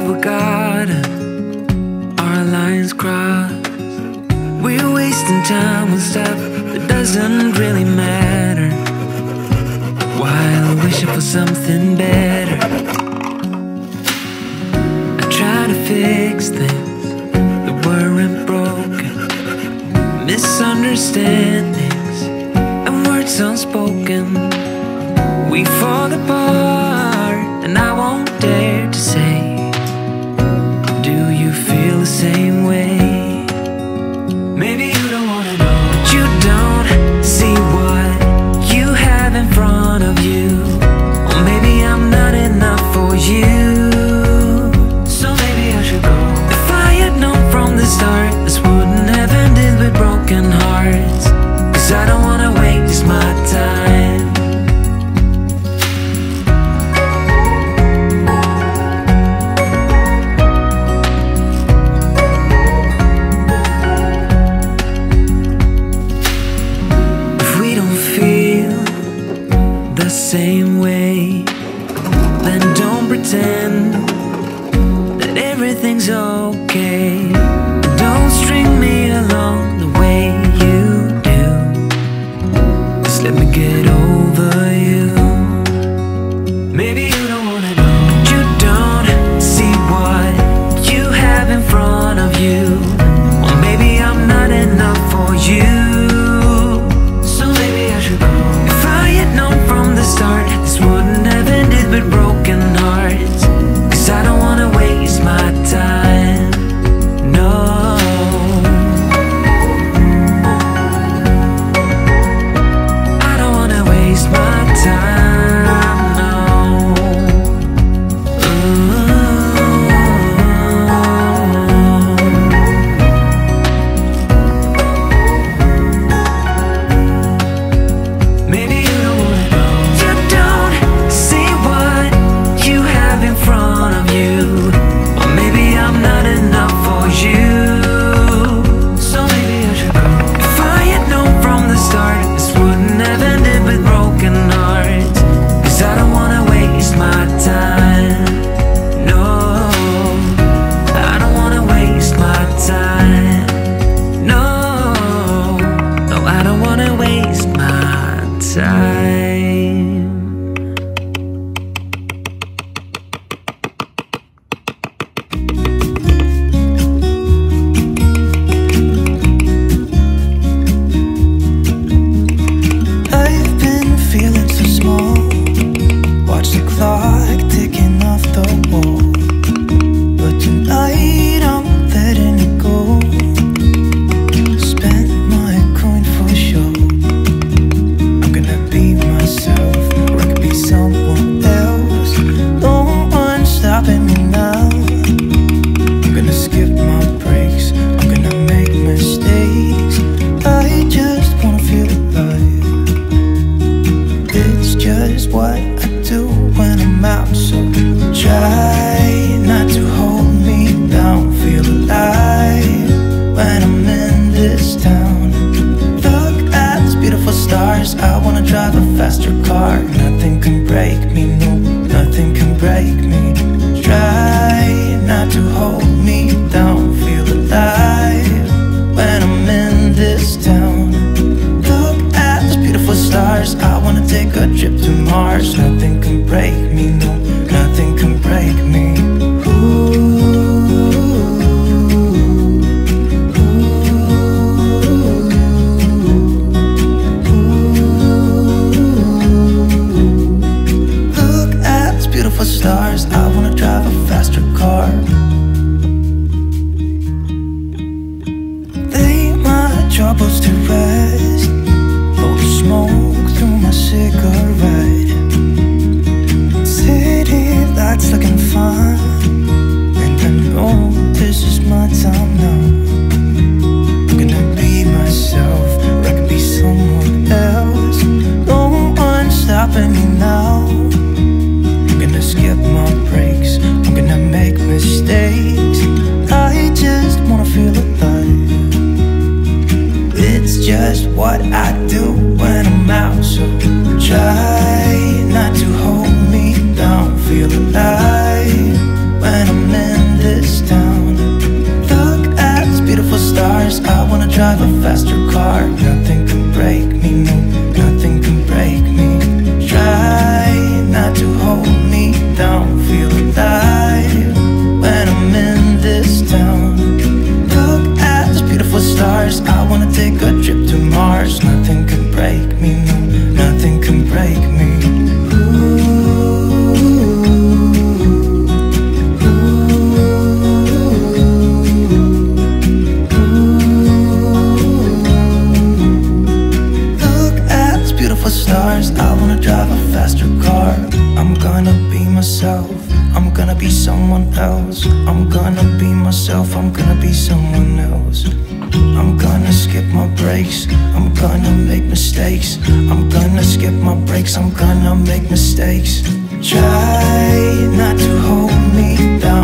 forgot our lines crossed. We're wasting time on stuff that doesn't really matter, while wishing for something better. I try to fix things that weren't broken, misunderstandings and words unspoken. We fall apart and I won't dare to say, do you feel the same way? Maybe you don't wanna know, but you don't see what you have in front of you. Or maybe I'm not enough for you, so maybe I should go. If I had known from the start, this wouldn't have ended with broken hearts. Cause I don't wanna waste my time. Same way, then don't pretend that everything's okay. Don't string me along the way you do. Just let me get over you. Maybe you don't wanna know, but you don't see what you have in front of you. Or maybe I'm not enough for you, so maybe I should go. If I had known from the start, this wouldn't have ended with broken hearts. Cause I don't wanna waste my time, no. I don't wanna waste my time, no. Maybe you don't wanna know, you don't see what you have in front of you. Or maybe I'm not enough for you, so maybe I should go. If I had known from the start, this wouldn't have ended with broken hearts. Cause I don't wanna waste my time, no. I don't wanna waste my time, no. No, I don't wanna waste my time. I've been feeling so small. Watch the clock ticking off the wall. But tonight I'm letting it go. Spend my coin for sure. I'm gonna be myself, or I could be someone else. No one's stopping me now. I'm gonna skip my breaks, I'm gonna make mistakes. I just wanna feel alive. It's just what I do when I'm out, so try not to hold me down. Feel alive when I'm in this town. Look at these beautiful stars, I wanna drive a faster car. Nothing can break me, no, nothing can break me. Try not to hold me down. Feel alive when I'm in this town. Look at these beautiful stars, I wanna take a trip to Mars. Nothing can break me, no, nothing can break me. Look at these beautiful stars, I wanna drive a faster car. Lay my troubles to rest, blow the smoke through my cigarette. City lights looking fine, and I know this is my time now. I'm gonna be myself, or I could be someone else. No one's stopping me now. I'm gonna skip my breaks, I'm gonna make mistakes. I just wanna feel alive. It's just what I do when I'm out, so try not to hold me down. Feel alive when I'm in someone else. I'm gonna be myself, I'm gonna be someone else. I'm gonna skip my breaks, I'm gonna make mistakes. I'm gonna skip my breaks, I'm gonna make mistakes. Try not to hold me down.